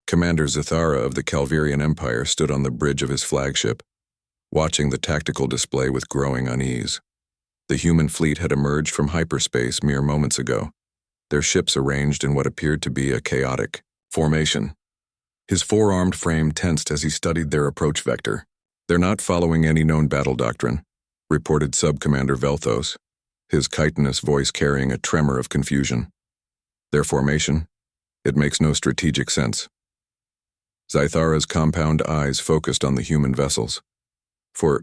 Commander Zathara of the Calverian Empire stood on the bridge of his flagship, watching the tactical display with growing unease. The human fleet had emerged from hyperspace mere moments ago, their ships arranged in what appeared to be a chaotic formation. His four-armed frame tensed as he studied their approach vector. "They're not following any known battle doctrine," reported Sub-Commander Velthos, his chitinous voice carrying a tremor of confusion. "Their formation? It makes no strategic sense." Zathara's compound eyes focused on the human vessels. For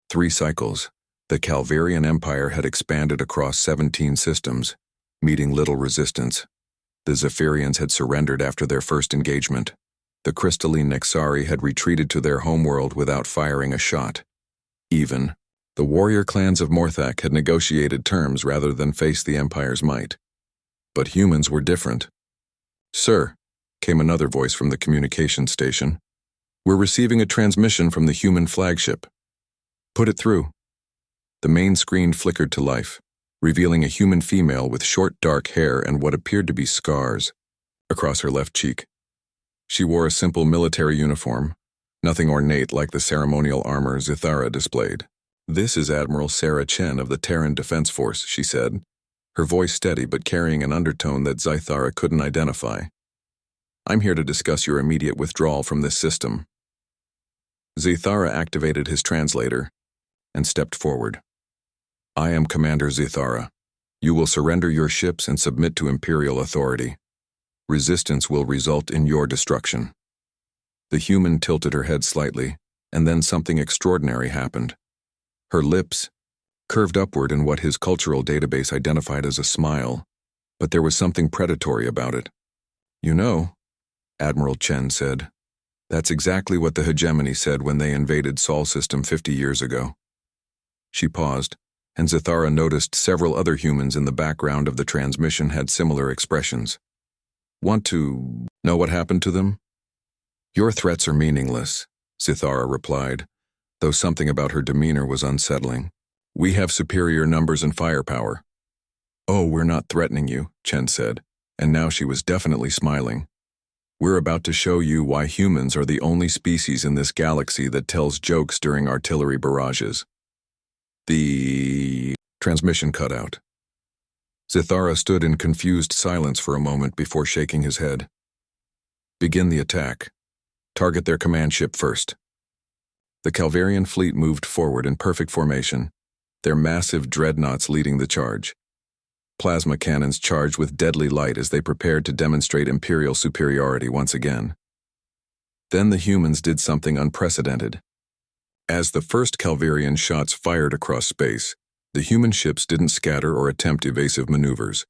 3 cycles, the Calverian Empire had expanded across 17 systems, meeting little resistance. The Zephyrians had surrendered after their first engagement. The crystalline Nexari had retreated to their homeworld without firing a shot. Even, the warrior clans of Morthak had negotiated terms rather than face the Empire's might. But humans were different. "Sir," came another voice from the communication station. "We're receiving a transmission from the human flagship." "Put it through." The main screen flickered to life, revealing a human female with short dark hair and what appeared to be scars across her left cheek. She wore a simple military uniform, nothing ornate like the ceremonial armor Zathara displayed. "This is Admiral Sarah Chen of the Terran Defense Force," she said, her voice steady but carrying an undertone that Zathara couldn't identify. "I'm here to discuss your immediate withdrawal from this system." Zathara activated his translator and stepped forward. "I am Commander Zathara. You will surrender your ships and submit to Imperial authority. Resistance will result in your destruction." The human tilted her head slightly, and then something extraordinary happened. Her lips curved upward in what his cultural database identified as a smile, but there was something predatory about it. "You know," Admiral Chen said, "that's exactly what the hegemony said when they invaded Sol System 50 years ago." She paused, and Zathara noticed several other humans in the background of the transmission had similar expressions. "Want to know what happened to them?" "Your threats are meaningless," Zathara replied, though something about her demeanor was unsettling. "We have superior numbers and firepower." "Oh, we're not threatening you," Chen said, and now she was definitely smiling. "We're about to show you why humans are the only species in this galaxy that tells jokes during artillery barrages." The transmission cut out. Zathara stood in confused silence for a moment before shaking his head. "Begin the attack. Target their command ship first." The Calverian fleet moved forward in perfect formation, their massive dreadnoughts leading the charge. Plasma cannons charged with deadly light as they prepared to demonstrate Imperial superiority once again. Then the humans did something unprecedented. As the first Calverian shots fired across space, the human ships didn't scatter or attempt evasive maneuvers.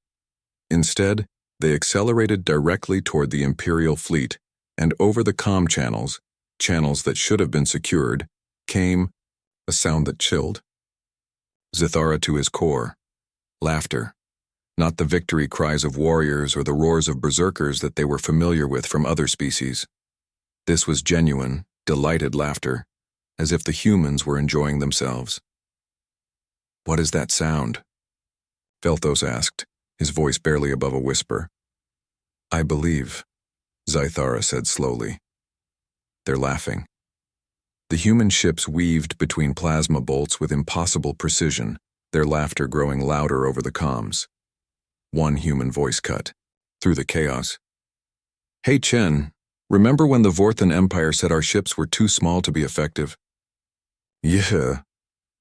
Instead, they accelerated directly toward the Imperial fleet, and over the comm channels that should have been secured, came a sound that chilled Zathara to his core. Laughter. Not the victory cries of warriors or the roars of berserkers that they were familiar with from other species. This was genuine, delighted laughter, as if the humans were enjoying themselves. "What is that sound?" Velthos asked, his voice barely above a whisper. "I believe," Zathara said slowly. "They're laughing." The human ships weaved between plasma bolts with impossible precision, their laughter growing louder over the comms. One human voice cut through the chaos. "Hey Chen, remember when the Vorthan Empire said our ships were too small to be effective?" "Yeah,"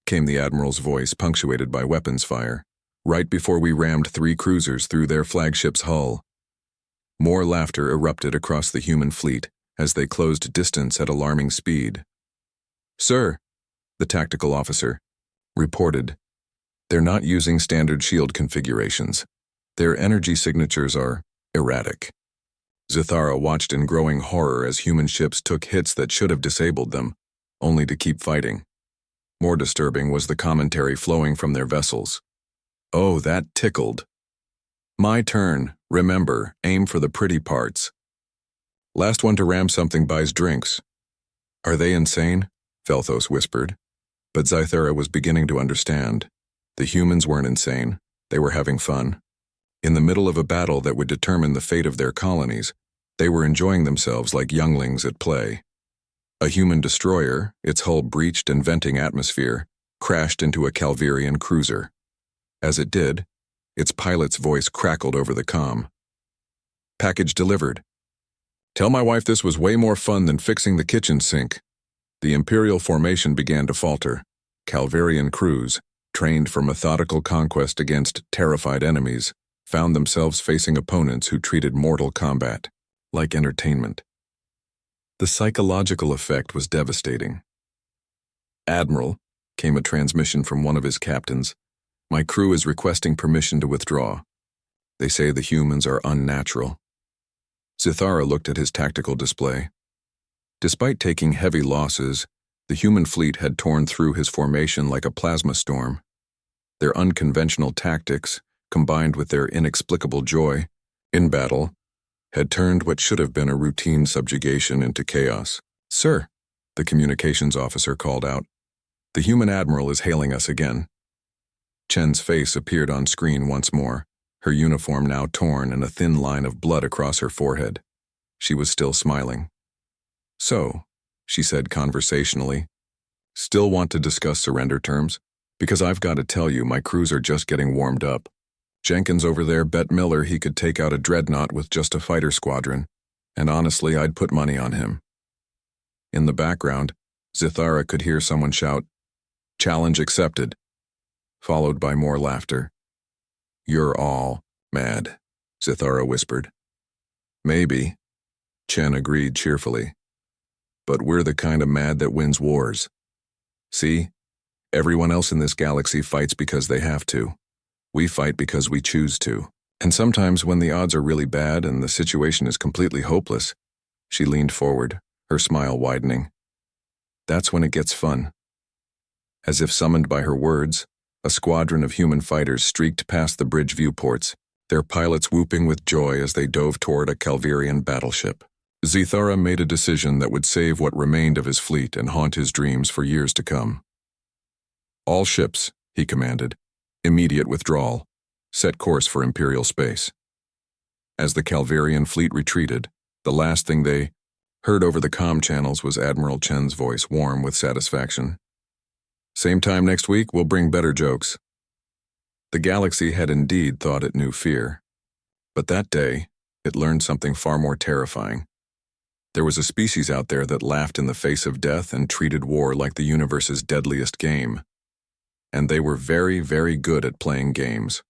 came the Admiral's voice, punctuated by weapons fire, "right before we rammed 3 cruisers through their flagship's hull." More laughter erupted across the human fleet as they closed distance at alarming speed. "Sir," the tactical officer reported, "they're not using standard shield configurations. Their energy signatures are erratic." Zathara watched in growing horror as human ships took hits that should have disabled them, only to keep fighting. More disturbing was the commentary flowing from their vessels. "Oh, that tickled. My turn. Remember, aim for the pretty parts. Last one to ram something buys drinks." "Are they insane?" Velthos whispered. But Zathara was beginning to understand. The humans weren't insane. They were having fun. In the middle of a battle that would determine the fate of their colonies, They were enjoying themselves like younglings at play. A human destroyer, its hull breached and venting atmosphere, crashed into a Calverian cruiser. As it did, its pilot's voice crackled over the comm. "Package delivered. Tell my wife this was way more fun than fixing the kitchen sink." The Imperial formation began to falter. Calverian crews, trained for methodical conquest against terrified enemies, found themselves facing opponents who treated mortal combat like entertainment. The psychological effect was devastating. "Admiral," came a transmission from one of his captains, "my crew is requesting permission to withdraw. They say the humans are unnatural." Zithara looked at his tactical display. Despite taking heavy losses, the human fleet had torn through his formation like a plasma storm. Their unconventional tactics, combined with their inexplicable joy in battle, had turned what should have been a routine subjugation into chaos. "Sir," the communications officer called out, "the human admiral is hailing us again." Chen's face appeared on screen once more, her uniform now torn and a thin line of blood across her forehead. She was still smiling. "So," she said conversationally, "still want to discuss surrender terms? Because I've got to tell you, my crews are just getting warmed up. Jenkins over there bet Miller he could take out a dreadnought with just a fighter squadron, and honestly, I'd put money on him." In the background, Zithara could hear someone shout, "Challenge accepted," followed by more laughter. "You're all mad," Zithara whispered. "Maybe," Chen agreed cheerfully. "But we're the kind of mad that wins wars. See, everyone else in this galaxy fights because they have to. We fight because we choose to. And sometimes when the odds are really bad and the situation is completely hopeless," she leaned forward, her smile widening, "that's when it gets fun." As if summoned by her words, a squadron of human fighters streaked past the bridge viewports, their pilots whooping with joy as they dove toward a Calverian battleship. Zithara made a decision that would save what remained of his fleet and haunt his dreams for years to come. "All ships," he commanded, "immediate withdrawal. Set course for Imperial space." As the Calverian fleet retreated, the last thing they heard over the comm channels was Admiral Chen's voice, warm with satisfaction. "Same time next week, we'll bring better jokes." The galaxy had indeed thought it knew fear. But that day, it learned something far more terrifying. There was a species out there that laughed in the face of death and treated war like the universe's deadliest game. And they were very, very good at playing games.